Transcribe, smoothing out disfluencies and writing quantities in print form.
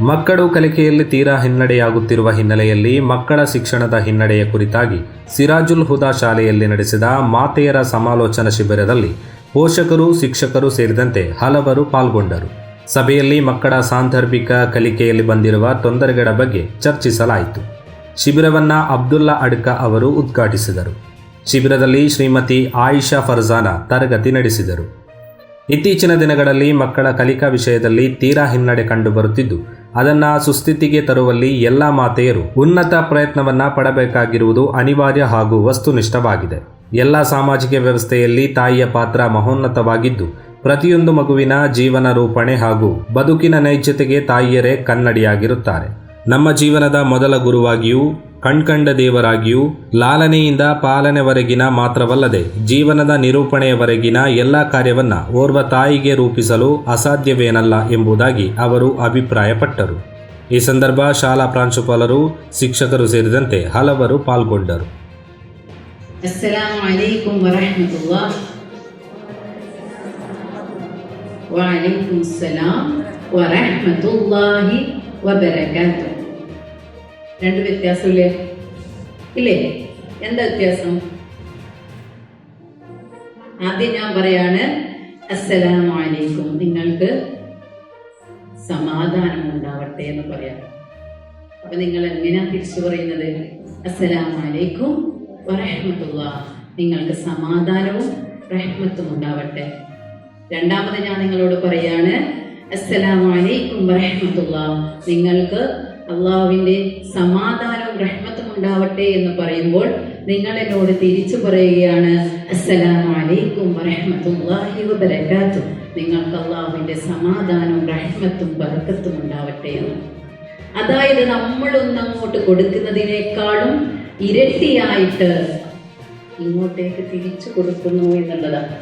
ಮಕ್ಕಳು ಕಲಿಕೆಯಲ್ಲಿ ತೀರಾ ಹಿನ್ನಡೆಯಾಗುತ್ತಿರುವ ಹಿನ್ನೆಲೆಯಲ್ಲಿ ಮಕ್ಕಳ ಶಿಕ್ಷಣದ ಹಿನ್ನಡೆಯ ಕುರಿತಾಗಿ ಸಿರಾಜುಲ್ ಹುದಾ ಶಾಲೆಯಲ್ಲಿ ನಡೆಸಿದ ಮಾತೆಯರ ಸಮಾಲೋಚನಾ ಶಿಬಿರದಲ್ಲಿ ಪೋಷಕರು, ಶಿಕ್ಷಕರು ಸೇರಿದಂತೆ ಹಲವರು ಪಾಲ್ಗೊಂಡರು. ಸಭೆಯಲ್ಲಿ ಮಕ್ಕಳ ಸಾಂದರ್ಭಿಕ ಕಲಿಕೆಯಲ್ಲಿ ಬಂದಿರುವ ತೊಂದರೆಗಳ ಬಗ್ಗೆ ಚರ್ಚಿಸಲಾಯಿತು. ಶಿಬಿರವನ್ನು ಅಬ್ದುಲ್ಲಾ ಅಡ್ಕ ಅವರು ಉದ್ಘಾಟಿಸಿದರು. ಶಿಬಿರದಲ್ಲಿ ಶ್ರೀಮತಿ ಆಯಿಷಾ ಫರ್ಜಾನ ತರಗತಿ ನಡೆಸಿದರು. ಇತ್ತೀಚಿನ ದಿನಗಳಲ್ಲಿ ಮಕ್ಕಳ ಕಲಿಕಾ ವಿಷಯದಲ್ಲಿ ತೀರಾ ಹಿನ್ನಡೆ ಕಂಡುಬರುತ್ತಿದ್ದು, ಅದನ್ನು ಸುಸ್ಥಿತಿಗೆ ತರುವಲ್ಲಿ ಎಲ್ಲ ಮಾತೆಯರು ಉನ್ನತ ಪ್ರಯತ್ನವನ್ನು ಪಡಬೇಕಾಗಿರುವುದು ಅನಿವಾರ್ಯ ಹಾಗೂ ವಸ್ತುನಿಷ್ಠವಾಗಿದೆ. ಎಲ್ಲ ಸಾಮಾಜಿಕ ವ್ಯವಸ್ಥೆಯಲ್ಲಿ ತಾಯಿಯ ಪಾತ್ರ ಮಹೋನ್ನತವಾಗಿದ್ದು, ಪ್ರತಿಯೊಂದು ಮಗುವಿನ ಜೀವನ ರೂಪಣೆ ಹಾಗೂ ಬದುಕಿನ ನೈಜತೆಗೆ ತಾಯಿಯರೇ ಕನ್ನಡಿಯಾಗಿರುತ್ತಾರೆ. ನಮ್ಮ ಜೀವನದ ಮೊದಲ ಗುರುವಾಗಿಯೂ ಕಣ್ಕಂಡ ದೇವರಾಗಿಯೂ ಲಾಲನೆಯಿಂದ ಪಾಲನೆವರೆಗಿನ ಮಾತ್ರವಲ್ಲದೆ ಜೀವನದ ನಿರೂಪಣೆಯವರೆಗಿನ ಎಲ್ಲ ಕಾರ್ಯವನ್ನು ಓರ್ವ ತಾಯಿಗೆ ರೂಪಿಸಲು ಅಸಾಧ್ಯವೇನಲ್ಲ ಎಂಬುದಾಗಿ ಅವರು ಅಭಿಪ್ರಾಯಪಟ್ಟರು. ಈ ಸಂದರ್ಭ ಶಾಲಾ ಪ್ರಾಂಶುಪಾಲರು, ಶಿಕ್ಷಕರು ಸೇರಿದಂತೆ ಹಲವರು ಪಾಲ್ಗೊಂಡರು. ಅಸ್ಸಲಾಮು ಅಲೈಕುಂ ವರಹಮತುಲ್ಲಾಹ್. വഅലൈക്കും സലാം വറഹ്മത്തുള്ളാഹി വബറകാതുഹു. രണ്ട് വ്യത്യാസമില്ലേ? ഇല്ലേ? എന്താ വ്യത്യാസം? ആദ്യം ഞാൻ പറയാണ് അസ്സലാമു അലൈക്കും, നിങ്ങൾക്ക് സമാധാനം ഉണ്ടാവട്ടെ എന്ന് പറയാം. അപ്പൊ നിങ്ങൾ എങ്ങനെയാ തിരിച്ചു പറയുന്നത്? അസ്സലാമു അലൈക്കും വറഹ്മത്തുള്ളാഹ്, നിങ്ങൾക്ക് സമാധാനവും റഹ്മത്തും ഉണ്ടാവട്ടെ. രണ്ടാമത് ഞാൻ നിങ്ങളോട് പറയാണ് അസ്സലാമു അലൈക്കും വറഹ്മത്തുള്ളാഹ്, നിങ്ങൾക്ക് അള്ളാഹുവിൻ്റെ സമാധാനവും റഹ്മത്തും ഉണ്ടാവട്ടെ എന്ന് പറയുമ്പോൾ നിങ്ങൾ എന്നോട് തിരിച്ചു പറയുകയാണ് അസ്സലാമു അലൈക്കും വറഹ്മത്തുള്ളാഹി വബറകാതുഹു, നിങ്ങൾക്ക് അള്ളാഹുവിൻ്റെ സമാധാനവും റഹ്മത്തും ബർക്കത്തും ഉണ്ടാവട്ടെ എന്ന്. അതായത് നമ്മളൊന്നങ്ങോട്ട് കൊടുക്കുന്നതിനേക്കാളും ഇരട്ടിയായിട്ട് ഇങ്ങോട്ടേക്ക് തിരിച്ചു കൊടുക്കുന്നു എന്നുള്ളതാണ്.